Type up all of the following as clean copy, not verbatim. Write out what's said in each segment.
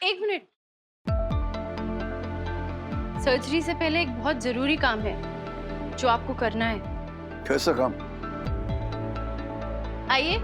एक minute. Surgery से पहले एक बहुत जरूरी काम है जो आपको करना है। कैसा काम? आइए।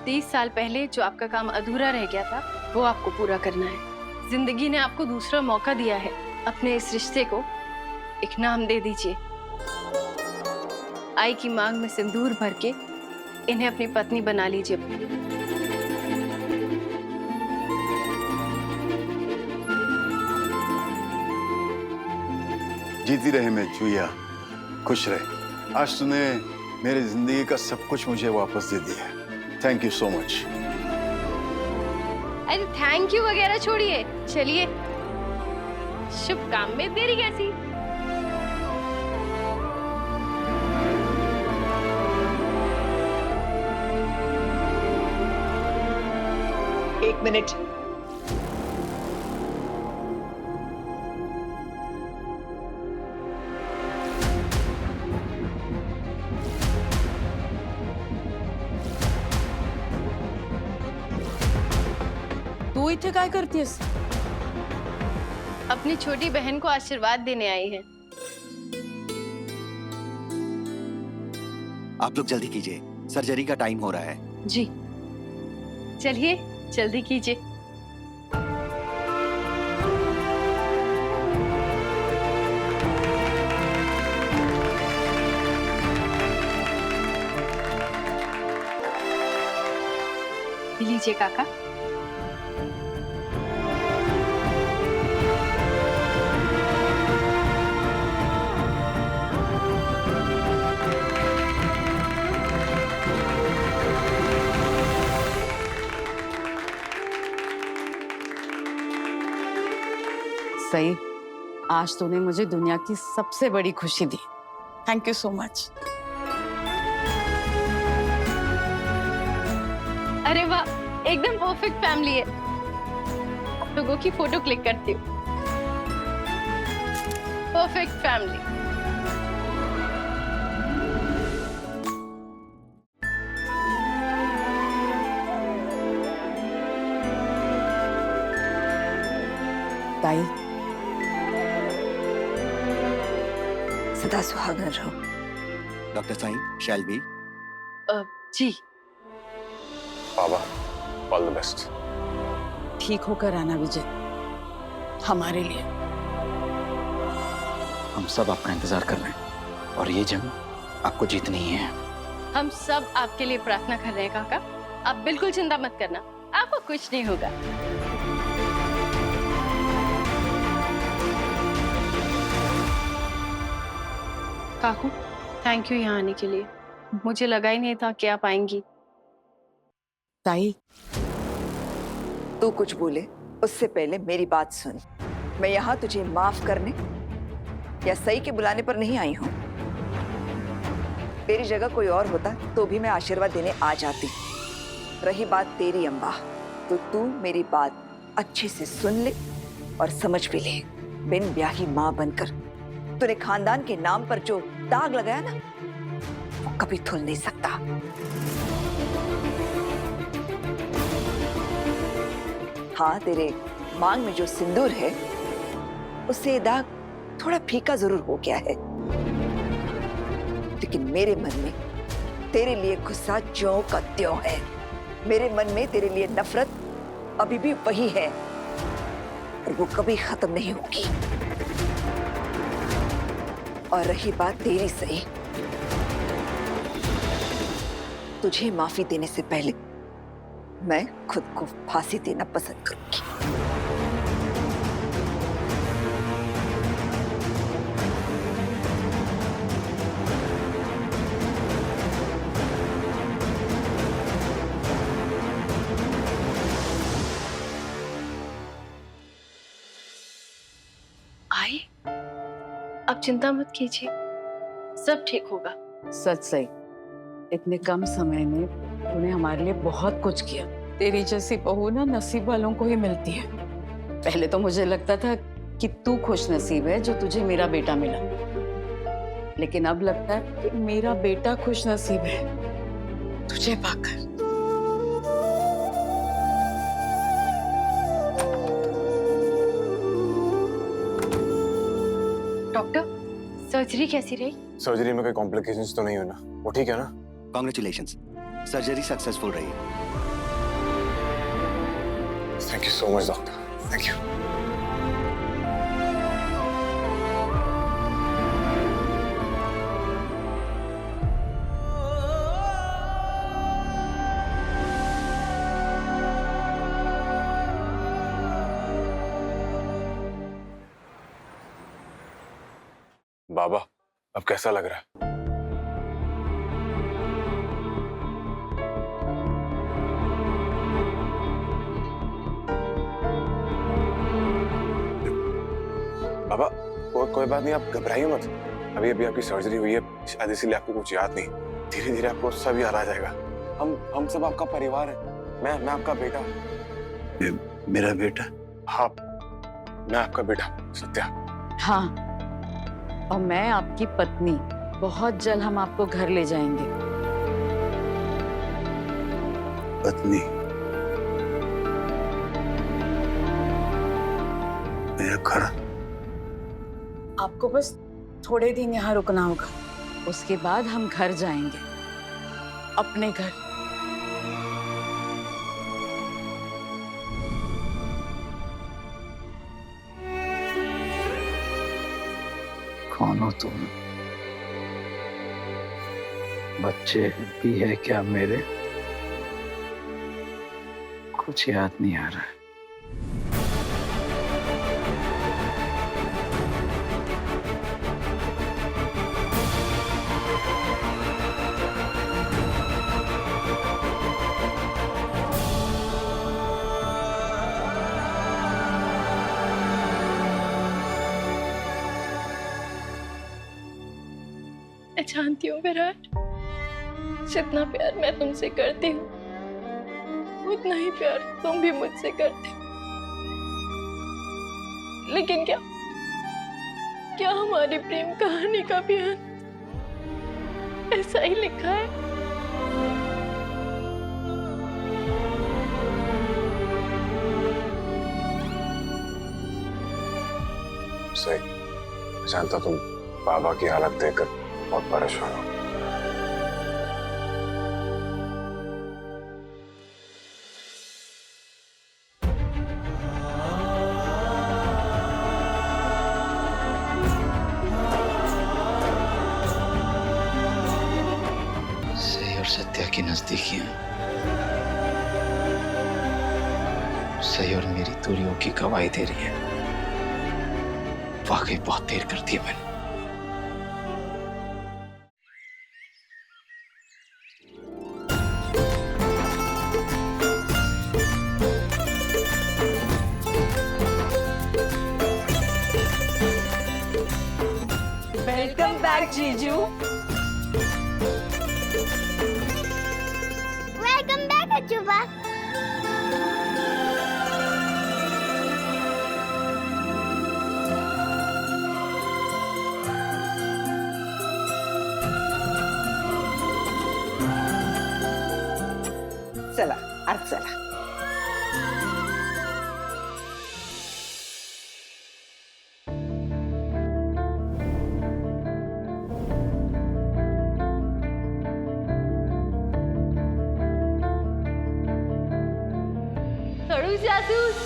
तीस साल पहले जो आपका काम अधूरा रह गया था वो आपको पूरा करना है। जिंदगी ने आपको दूसरा मौका दिया है। अपने इस रिश्ते को एक नाम दे दीजिए। आई की मांग में सिंदूर भर के इन्हें अपनी पत्नी बना लीजिए। जीती रहे मैं चुईया, खुश रहे। आज तूने मेरी जिंदगी का सब कुछ मुझे वापस दे दिया। Thank you so much. अरे थैंक यू वगैरह छोड़िए, चलिए। शुभ काम में देरी कैसी? एक मिनट। तू इथे काय करतेस? अपनी छोटी बहन को आशीर्वाद देने आई है। आप लोग जल्दी कीजिए, सर्जरी का टाइम हो रहा है। जी चलिए, जल्दी कीजिए। लीजिए काका। सही, आज तूने मुझे दुनिया की सबसे बड़ी खुशी दी। Thank you so much. अरे वाह, एकदम परफेक्ट फैमिली है। लोगों की फोटो क्लिक करती हूँ। Perfect family. ताई, सदा सुहागन रहो। डॉक्टर साईं, शैलवी। जी। बाबा, ऑल द बेस्ट। ठीक होकर आना विजय, हमारे लिए। हम सब आपका इंतजार कर रहे हैं और ये जंग आपको जीतनी ही है। हम सब आपके लिए प्रार्थना कर रहे हैं काका। आप बिल्कुल चिंता मत करना, आपको कुछ नहीं होगा। काकू, थैंक यू यहाँ आने के लिए। मुझे लगा ही नहीं था कि आप आएंगी। ताई, तू कुछ बोले उससे पहले मेरी बात सुन। मैं यहाँ तुझे माफ करने या सही के बुलाने पर नहीं आई हूँ। तेरी जगह कोई और होता तो भी मैं आशीर्वाद देने आ जाती। रही बात तेरी अम्बा, तो तू मेरी बात अच्छे से सुन ले और समझ भी ले। बिन ब्याही माँ बनकर तूने खानदान के नाम पर जो दाग लगाया ना, वो कभी धुल नहीं सकता। हाँ, तेरे मांग में जो सिंदूर है उससे ये दाग थोड़ा फीका जरूर हो गया है, लेकिन मेरे मन में तेरे लिए गुस्सा ज्यों का त्यों है। मेरे मन में तेरे लिए नफरत अभी भी वही है और वो कभी खत्म नहीं होगी। और रही बात तेरी सही, तुझे माफी देने से पहले मैं खुद को फांसी देना पसंद करूंगी। भाई, आप चिंता मत कीजिए, सब ठीक होगा। सच सही, इतने कम समय में तूने हमारे लिए बहुत कुछ किया। तेरी जैसी बहू ना नसीब वालों को ही मिलती है। पहले तो मुझे लगता था कि तू खुश नसीब है जो तुझे मेरा बेटा मिला, लेकिन अब लगता है कि मेरा बेटा खुश नसीब है तुझे पाकर। डॉक्टर, सर्जरी कैसी रही? सर्जरी में कोई कॉम्प्लिकेशंस तो नहीं हुई ना? वो ठीक है ना? कॉन्ग्रेचुलेशंस, सर्जरी सक्सेसफुल रही है। Thank you so much doctor, thank you. बाबा, अब कैसा लग रहा है? बाबा, कोई बात नहीं, आप घबराइए मत। अभी अभी आपकी सर्जरी हुई है, शायद इसीलिए आपको कुछ याद नहीं। धीरे धीरे आपको सब याद आ जाएगा। हम सब आपका परिवार है। मैं आपका बेटा। मेरा बेटा? हाँ, मैं आपका बेटा सत्या। हाँ, और मैं आपकी पत्नी। बहुत जल्द हम आपको घर ले जाएंगे। पत्नी? मेरा घर? आपको बस थोड़े दिन यहाँ रुकना होगा, उसके बाद हम घर जाएंगे, अपने घर। कौन हो तुम? बच्चे भी है क्या मेरे? कुछ याद नहीं आ रहा है। मैं जानती हूँ विराट, जितना प्यार मैं तुमसे करती हूँ उतना ही प्यार तुम भी मुझसे करते हो। लेकिन क्या हमारी प्रेम कहानी का भी अंत ऐसा ही लिखा है? सही, मैं जानता तुम बाबा की हालत देखकर बहुत परेशान हो। सही और सत्या की नजदीकियां सही और मेरी दूरियों की गवाही दे रही है। वाकई बहुत देर कर दी मैंने। वेलकम बैक जीजू। वेलकम बैक अजूबा। चला आज चला। खड़ूस जासूस,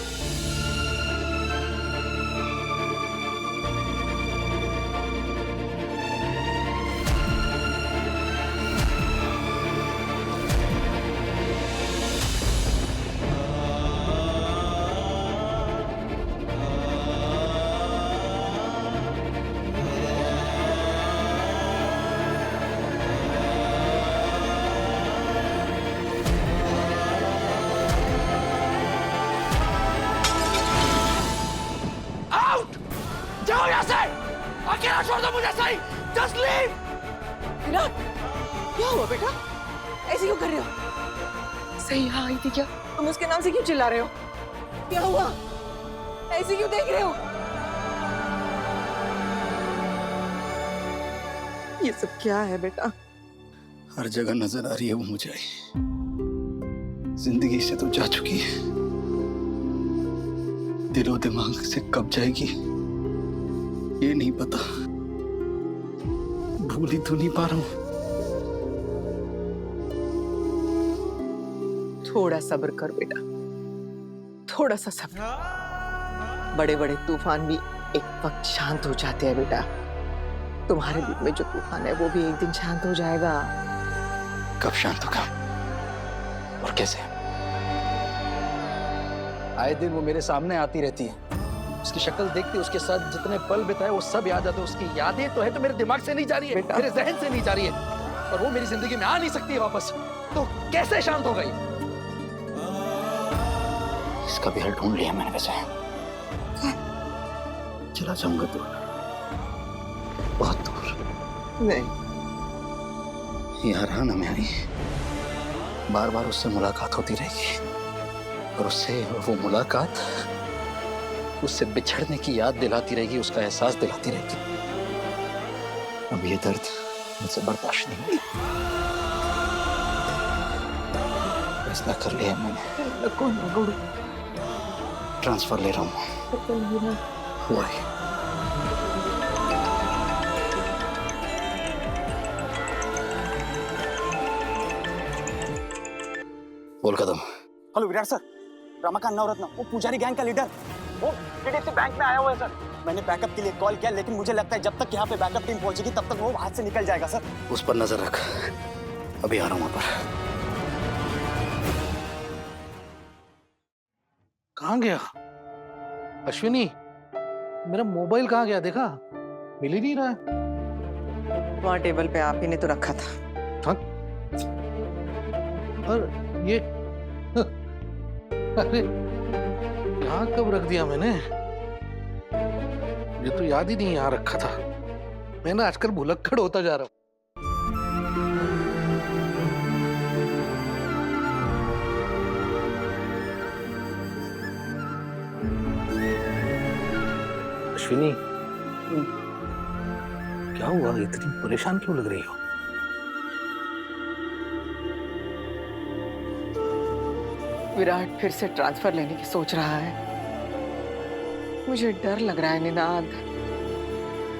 जाओ यहाँ से, अकेला छोड़ दो मुझे सही, जस्ट लीव। विराट, क्या हुआ बेटा? ऐसे क्यों कर रहे हो? सही यहाँ आई थी क्या? तुम उसके नाम से क्यों चिल्ला रहे हो? क्या हुआ? ऐसे क्यों देख रहे हो? ये सब क्या है बेटा? हर जगह नजर आ रही है वो मुझे, जिंदगी से तो जा चुकी है, दिलो दिमाग से कब जाएगी ये नहीं पता, भूल ही तो नहीं पा रहा हूं। थोड़ा सब्र कर बेटा, थोड़ा सा सब्र। बड़े बड़े तूफान भी एक वक्त शांत हो जाते हैं बेटा। तुम्हारे दिल में जो तूफान है वो भी एक दिन शांत हो जाएगा। कब शांत होगा और कैसे? आए दिन वो मेरे सामने आती रहती है, उसकी शक्ल देखते उसके साथ जितने पल बिताए वो सब याद आते। उसकी यादें तो है तो मेरे दिमाग से नहीं जा रही है, मेरे जहन से नहीं जा रही है, और वो मेरी जिंदगी में आ नहीं सकती है वापस, तो कैसे शांत हो गई? इसका भी हल ढूंढ लिया मैंने वैसे, चला जाऊंगा दूर, बहुत दूर। नहीं, यहाँ रहना में आई, बार बार उससे मुलाकात होती रहेगी, और उससे वो मुलाकात उससे बिछड़ने की याद दिलाती रहेगी, उसका एहसास दिलाती रहेगी। अब ये दर्द मुझसे बर्दाश्त नहीं होगा। फैसला कर लिया मैंने, ट्रांसफर ले रहा हूँ। हुआ है। बोल कदम। हेलो विराट सर, रमाकांत नवरत्न, वो पुजारी गैंग का लीडर, वो PDFC बैंक में आया हुआ है सर। मैंने बैकअप के लिए कॉल किया, लेकिन मुझे लगता है जब तक यहाँ पे बैकअप टीम पहुंचेगी तब तक वो हाथ से निकल जाएगा सर। उस पर नजर रख, अभी आ रहा हूँ वहां पर। कहाँ गया अश्विनी? मेरा मोबाइल कहाँ गया? देखा, मिल ही नहीं रहा है। वहाँ टेबल पे आप ही ने तो रखा था। और ये अरे यहाँ कब रख दिया मैंने? ये तो याद ही नहीं यहाँ रखा था। मैं ना आजकल भुलक्कड़ होता जा रहा हूँ। अश्विनी, क्या हुआ? इतनी परेशान क्यों लग रही हो? विराट फिर से ट्रांसफर लेने की सोच रहा है। मुझे डर लग रहा है निनाद,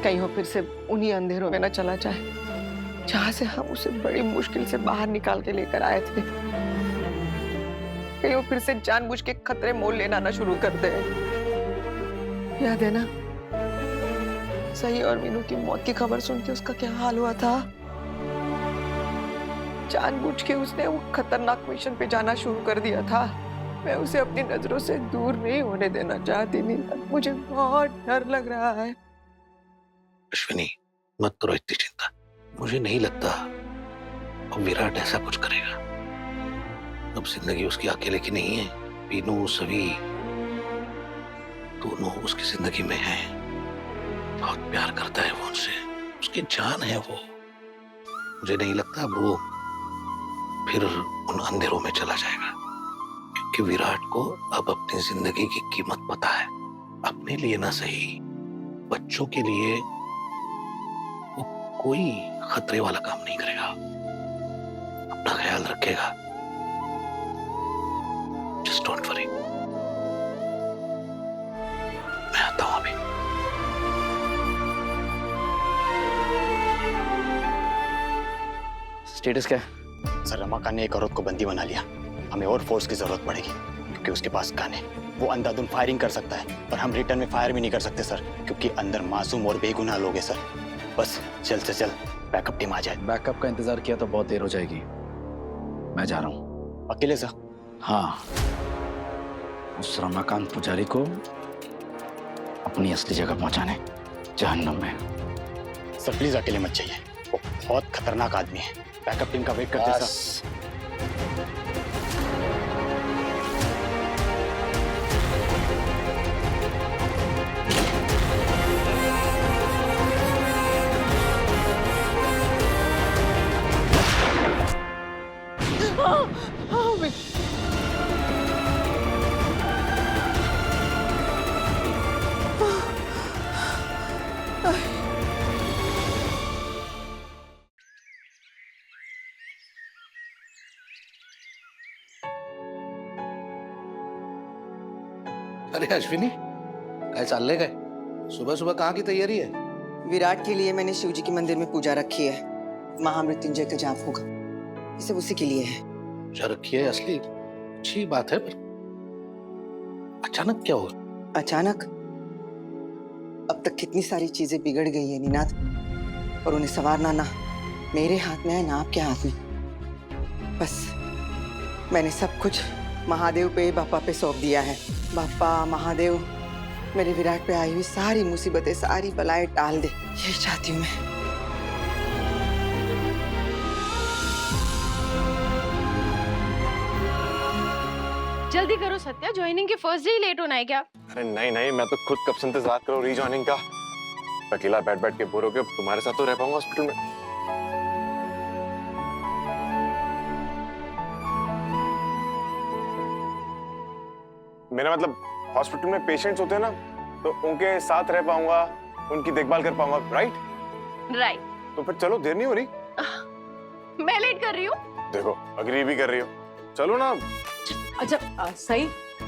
कहीं वो फिर से उन्हीं अंधेरों में न चला जाए जहां से हम उसे बड़ी मुश्किल से बाहर निकाल के लेकर आए थे। कहीं वो फिर से जानबूझ के खतरे मोल लेना ना शुरू कर दे। याद है ना सही और मीनू की मौत की खबर सुन के उसका क्या हाल हुआ था? जानबूझ के उसने वो खतरनाक मिशन पे जाना शुरू कर दिया था। मैं उसे अपनी नजरों से दूर नहीं होने देना चाहती नहीं। मुझे बहुत डर लग रहा है। अश्विनी, मत करो इतनी चिंता। मुझे नहीं लगता अब विराट ऐसा कुछ करेगा। अब जिंदगी उसकी अकेले की नहीं है। पीनू, सभी दोनों उसकी जिंदगी में हैं। बहुत प्यार करता है वो उनसे, उसकी जान है वो। मुझे नहीं लगता अब वो फिर उन अंधेरों में चला जाएगा, क्योंकि विराट को अब अपनी जिंदगी की कीमत पता है। अपने लिए ना सही, बच्चों के लिए वो कोई खतरे वाला काम नहीं करेगा, अपना ख्याल रखेगा। Just don't worry. मैं आता हूं अभी। स्टेटस क्या है? सर, रमाकांत ने एक औरत को बंदी बना लिया। हमें और फोर्स की जरूरत पड़ेगी, क्योंकि उसके पास गन है। वो अंधाधुंध फायरिंग कर सकता है, और हम रिटर्न में फायर भी नहीं कर सकते सर, क्योंकि अंदर मासूम और बेगुनाह लोग हैं सर। बस जल्द से जल्द बैकअप टीम आ जाए। बैकअप का इंतजार किया तो बहुत देर हो जाएगी। मैं जा रहा हूँ। अकेले सर? हाँ, उस रमाकांत पुजारी को अपनी असली जगह पहुंचाने, जहन्नम में। सर प्लीज अकेले मत जाइए, वो बहुत खतरनाक आदमी है। बैकअप टीम का वेट करते हैं सर। अरे अश्विनी, काय चाललंय काय? सुबह सुबह कहाँ की तैयारी है? विराट के लिए मैंने शिव जी के मंदिर में पूजा रखी है। महामृत्युंजय का जाप होगा, ये सब उसी के लिए है। पूजा रखी है असली, अच्छी बात है, पर अचानक क्या हुआ? अचानक? अब तक कितनी सारी चीजें बिगड़ गई है नीनाद, और उन्हें संवारना ना मेरे हाथ में है ना आपके हाथ में। बस मैंने सब कुछ महादेव पे, बापा पे सौंप दिया है। बापा महादेव मेरे विराट पे आई हुई सारी मुसीबतें, सारी बलाएं टाल दे, यही चाहती हूँ मैं। जल्दी करो सत्या, ज्वाइनिंग के फर्स्ट डे ही लेट होना है क्या? अरे नहीं नहीं, मैं तो खुद कब से इंतजार करूँ रीजॉइनिंग का। अकेला बैठ बैठ के बोर हो गया, तुम्हारे साथ तो रह पाऊंगा हॉस्पिटल में। मेरा मतलब हॉस्पिटल में पेशेंट्स होते हैं ना, तो उनके साथ रह पाऊंगा, उनकी देखभाल कर पाऊंगा। Right right. तो फिर चलो, देर नहीं हो रही। मैं लेट कर रही हूँ। देखो अग्री भी कर रही हो, चलो ना। अच्छा सही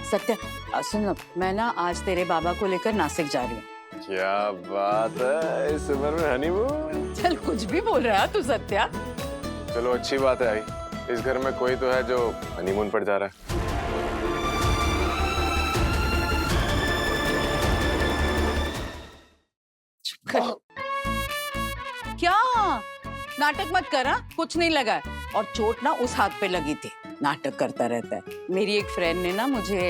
सत्या, सुन ना, मैं ना आज तेरे बाबा को लेकर नासिक जा रही हूँ। क्या बात है, इस उम्र में हनीमून? चल कुछ भी बोल रहा है तू सत्या। चलो अच्छी बात है आई, इस घर में कोई तो है जो हनीमून पर जा रहा है। क्या नाटक मत कर, हाँ? कुछ नहीं लगा है, और चोट ना उस हाथ पे लगी थी। नाटक करता रहता है। मेरी एक फ्रेंड ने ना मुझे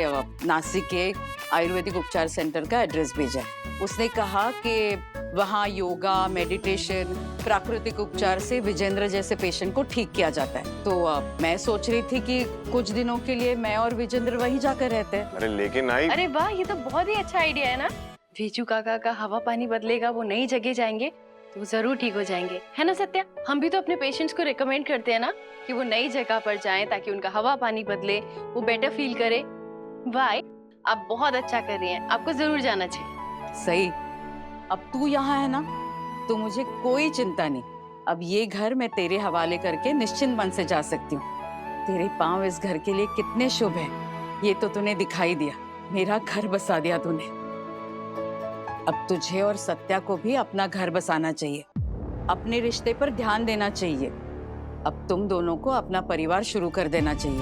नासिक के आयुर्वेदिक उपचार सेंटर का एड्रेस भेजा। उसने कहा कि वहाँ योगा, मेडिटेशन, प्राकृतिक उपचार से विजेंद्र जैसे पेशेंट को ठीक किया जाता है। तो मैं सोच रही थी कि कुछ दिनों के लिए मैं और विजेंद्र वहीं जाकर रहते हैं। अरे लेकिन आई, अरे वाह, ये तो बहुत ही अच्छा आइडिया है ना। वीजू काका का हवा पानी बदलेगा, वो नई जगह जाएंगे तो वो जरूर ठीक हो जाएंगे, है ना सत्या? हम भी तो अपने पेशेंट्स को रिकमेंड करते हैं ना कि वो नई जगह पर जाएं ताकि उनका हवा पानी बदले, वो बेटर फील करे। वाह, आप बहुत अच्छा कर रही हैं, आपको जरूर जाना चाहिए। सही, अब तू यहाँ है ना, तो मुझे कोई चिंता नहीं। अब ये घर मैं तेरे हवाले करके निश्चिंत मन से जा सकती हूँ। तेरे पांव इस घर के लिए कितने शुभ हैं, ये तो तूने दिखाई दिया। मेरा घर बसा दिया तूने। अब तुझे और सत्या को भी अपना घर बसाना चाहिए, अपने रिश्ते पर ध्यान देना चाहिए। अब तुम दोनों को अपना परिवार शुरू कर देना चाहिए।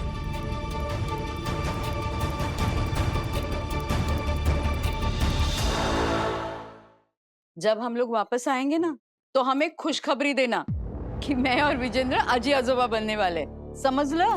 जब हम लोग वापस आएंगे ना, तो हमें खुशखबरी देना कि मैं और विजेंद्र अजी अजोबा बनने वाले, समझ लो।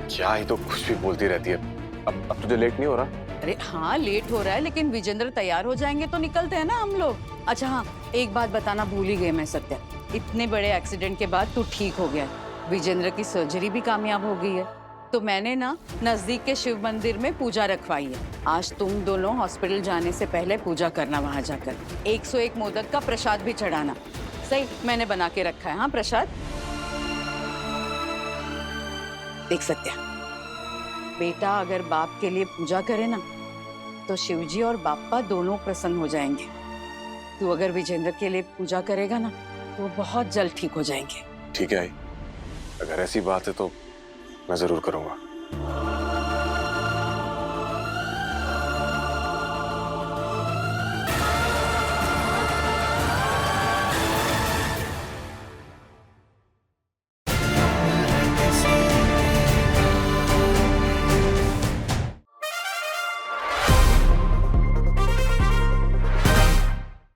क्या ही तो कुछ भी बोलती रहती है। अब तुझे लेट नहीं हो रहा? अरे हाँ, लेट हो रहा है, लेकिन विजेंद्र तैयार हो जाएंगे तो निकलते हैं ना हम लोग। अच्छा हाँ, एक बात बताना भूल ही गई मैं सत्या, इतने बड़े एक्सीडेंट के बाद तू ठीक हो गया, विजेंद्र की सर्जरी भी कामयाब हो गई है। तो मैंने ना नजदीक के शिव मंदिर में पूजा रखवाई है। आज तुम दोनों हॉस्पिटल जाने से पहले पूजा करना, वहां जाकर 101 मोदक का प्रसाद भी चढ़ाना। सही, मैंने बना के रखा है हाँ प्रसाद। देख सत्या, बेटा अगर बाप के लिए पूजा करे ना, तो शिवजी और बापा दोनों प्रसन्न हो जाएंगे। तू अगर विजेंद्र के लिए पूजा करेगा ना, तो बहुत जल्द ठीक हो जाएंगे। ठीक है, अगर ऐसी बात है तो मैं जरूर करूंगा।